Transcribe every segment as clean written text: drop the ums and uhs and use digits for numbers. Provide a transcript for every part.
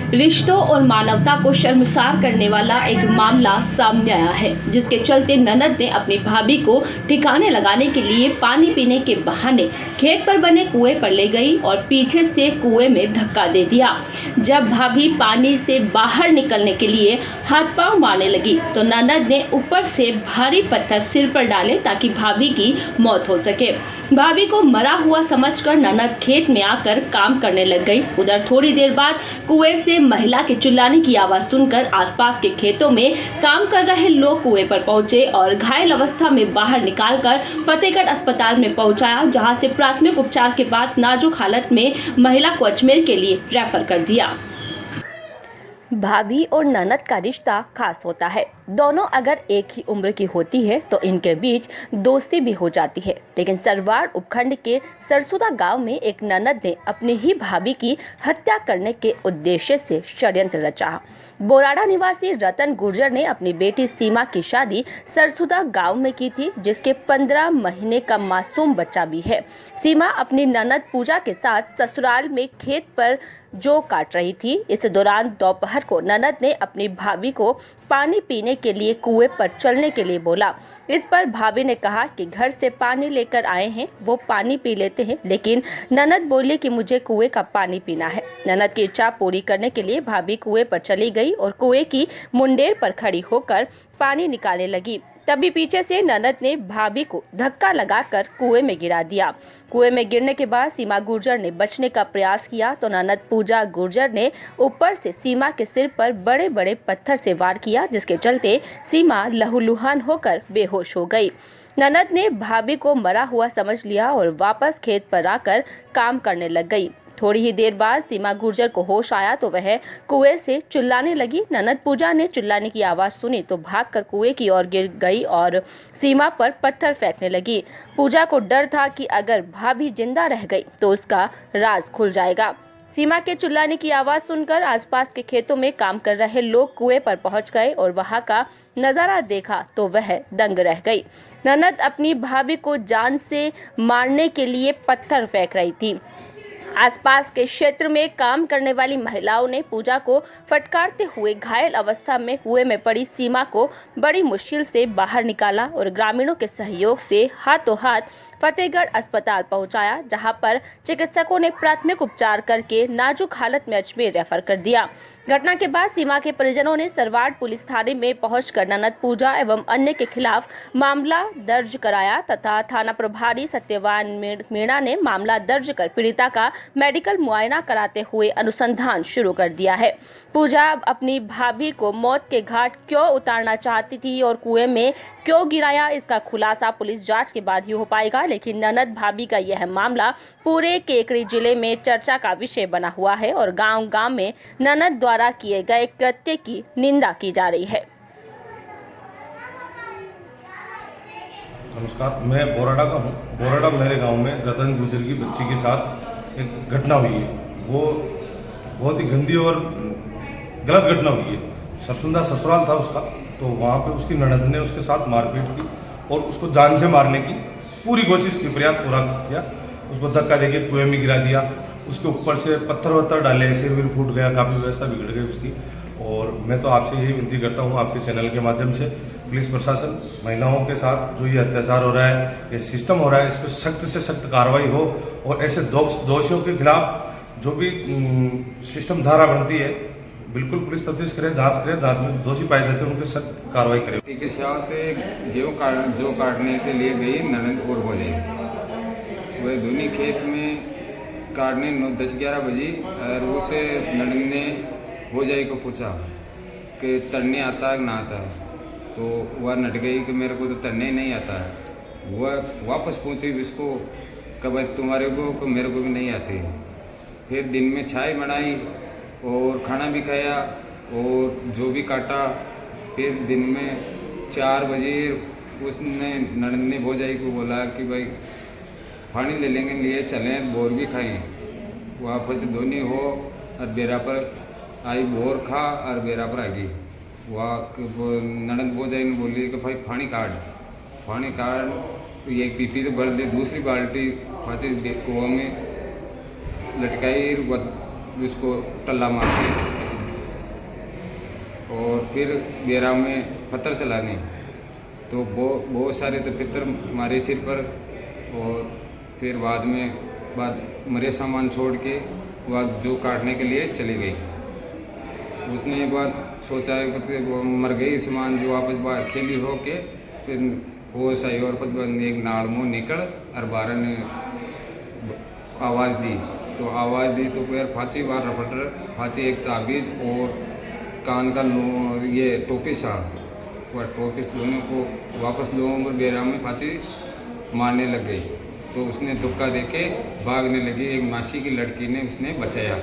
रिश्तों और मानवता को शर्मसार करने वाला एक मामला सामने आया है, जिसके चलते ननद ने अपनी भाभी को ठिकाने लगाने के लिए पानी पीने के बहाने खेत पर बने कुएं पर ले गई और पीछे से कुएं में धक्का दे दिया। जब भाभी पानी से बाहर निकलने के लिए हाथ पांव मारने लगी तो ननद ने ऊपर से भारी पत्थर सिर पर डाले ताकि भाभी की मौत हो सके। भाभी को मरा हुआ समझकर ननद खेत में आकर काम करने लग गई। उधर थोड़ी देर बाद कुएं से महिला के चिल्लाने की आवाज सुनकर आसपास के खेतों में काम कर रहे लोग कुएं पर पहुंचे और घायल अवस्था में बाहर निकालकर फतेहगढ़ अस्पताल में पहुंचाया, जहां से प्राथमिक उपचार के बाद नाजुक हालत में महिला को अजमेर के लिए रेफर कर दिया। भाभी और ननद का रिश्ता खास होता है। दोनों अगर एक ही उम्र की होती है तो इनके बीच दोस्ती भी हो जाती है, लेकिन सरवाड़ उपखंड के सरसुदा गांव में एक ननद ने अपनी ही भाभी की हत्या करने के उद्देश्य से षड्यंत्र रचा। बोराड़ा निवासी रतन गुर्जर ने अपनी बेटी सीमा की शादी सरसुदा गांव में की थी, जिसके 15 महीने का मासूम बच्चा भी है। सीमा अपनी ननद पूजा के साथ ससुराल में खेत पर जौ काट रही थी। इस दौरान दोपहर को ननद ने अपनी भाभी को पानी पीने के लिए कुएं पर चलने के लिए बोला। इस पर भाभी ने कहा कि घर से पानी लेकर आए हैं, वो पानी पी लेते हैं, लेकिन ननद बोली कि मुझे कुएं का पानी पीना है। ननद की इच्छा पूरी करने के लिए भाभी कुएं पर चली गई और कुएं की मुंडेर पर खड़ी होकर पानी निकालने लगी। तभी पीछे से ननद ने भाभी को धक्का लगाकर कुएं में गिरा दिया। कुएं में गिरने के बाद सीमा गुर्जर ने बचने का प्रयास किया तो ननद पूजा गुर्जर ने ऊपर से सीमा के सिर पर बड़े बड़े पत्थर से वार किया, जिसके चलते सीमा लहूलुहान होकर बेहोश हो गई। ननद ने भाभी को मरा हुआ समझ लिया और वापस खेत पर आकर काम करने लग गई। थोड़ी ही देर बाद सीमा गुर्जर को होश आया तो वह कुएं से चिल्लाने लगी। ननद पूजा ने चिल्लाने की आवाज़ सुनी तो भागकर कुएं की ओर गिर गई और सीमा पर पत्थर फेंकने लगी। पूजा को डर था कि अगर भाभी जिंदा रह गई तो उसका राज खुल जाएगा। सीमा के चिल्लाने की आवाज़ सुनकर आसपास के खेतों में काम कर रहे लोग कुएं पर पहुंच गए और वहां का नज़ारा देखा तो वह दंग रह गई। ननद अपनी भाभी को जान से मारने के लिए पत्थर फेंक रही थी। आसपास के क्षेत्र में काम करने वाली महिलाओं ने पूजा को फटकारते हुए घायल अवस्था में कुएं में पड़ी सीमा को बड़ी मुश्किल से बाहर निकाला और ग्रामीणों के सहयोग से हाथों हाथ फतेहगढ़ अस्पताल पहुंचाया, जहां पर चिकित्सकों ने प्राथमिक उपचार करके नाजुक हालत में अजमेर रेफर कर दिया। घटना के बाद सीमा के परिजनों ने सरवाड़ पुलिस थाने में पहुंचकर ननद पूजा एवं अन्य के खिलाफ मामला दर्ज कराया तथा थाना प्रभारी सत्यवान मीणा ने मामला दर्ज कर पीड़िता का मेडिकल मुआयना कराते हुए अनुसंधान शुरू कर दिया है। पूजा अपनी भाभी को मौत के घाट क्यों उतारना चाहती थी और कुएं में क्यों गिराया, इसका खुलासा पुलिस जांच के बाद ही हो पाएगा, लेकिन ननद भाभी का यह मामला पूरे केकड़ी जिले में चर्चा का विषय बना हुआ है और गांव-गांव में ननद द्वारा किए गए कृत्य की निंदा की जा रही है। नमस्कार, मैं बोराड़ा का हूँ। बोराड़ा मेरे गांव में रतन गुर्जर की बच्ची के साथ एक घटना हुई है। वो बहुत ही गंदी और गलत घटना हुई है। सरसुंदा ससुराल था उसका, तो वहाँ पे उसकी ननद ने उसके साथ मारपीट की और उसको जान से मारने की पूरी कोशिश की, प्रयास पूरा किया। उसको धक्का देके कुएं में गिरा दिया, उसके ऊपर से पत्थर वत्थर डाले, सिर विर फूट गया, काफ़ी व्यवस्था बिगड़ गई उसकी। और मैं तो आपसे यही विनती करता हूँ आपके चैनल के माध्यम से, पुलिस प्रशासन महिलाओं के साथ जो ये अत्याचार हो रहा है, ये सिस्टम हो रहा है, इस पर सख्त से सख्त कार्रवाई हो और ऐसे दोषियों के खिलाफ जो भी सिस्टम धारा बनती है बिल्कुल पुलिस तफ्तीश करे, जांच करे, जांच में दोषी पाए जाते हैं उनके सख्त कार्रवाई करे। के साथ जो काटने के लिए गई ननद और बोले वह दोनों खेत में काटने 10-11 बजे और उसे ननद ने भोजाई को पूछा कि तरने आता है ना आता है, तो वह नट गई कि मेरे को तो तरने नहीं आता है। वह वापस पूछी इसको कब तुम्हारे को मेरे को भी नहीं आती। फिर दिन में चाय बनाई और खाना भी खाया और जो भी काटा। फिर दिन में 4 बजे उसने ननद ने भोजाई को बोला कि भाई पानी ले लेंगे, लिए चलें, बोर भी खाएं। वापस दोनों हो और बेरा पर आई, बोर खा और बेरा पर आ गई। वह ननद भोजाई ने बोली कि भाई पानी काट तो एक पीपी तो भर दे, दूसरी बाल्टी कुआं में लटकाई, उसको टल्ला मार के और फिर बेरा में पत्थर चलाने, तो बहुत सारे तो पितर मारे सिर पर। और फिर बाद मरे सामान छोड़ के वह जो काटने के लिए चली गई। उसने एक बार सोचा है कुछ वो मर गई सामान जो वापस खेली हो के फिर वो सही और कुछ एक नाड़ मुँह निकल और बारह ने आवाज़ दी, तो आवाज़ दी तो फिर फांसी बार रपट फांसी एक ताबीज़ और कान का ये टोपिस आ वह टोपिस दोनों को वापस लोगों को बेरा में फांसी मारने लग गई। तो उसने धक्का देके भागने लगी। एक मासी की लड़की ने उसने बचाया।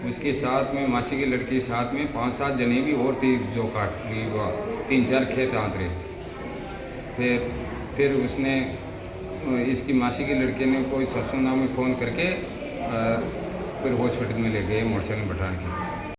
उसके साथ में मासी की लड़की के साथ में 5-7 जने भी और थी जो काट ली, 3-4 खेत आंतरे। फिर उसने इसकी मासी की लड़की ने कोई सरसों नाम में फ़ोन करके फिर हॉस्पिटल में ले गए मोटरसाइकिल बैठा के।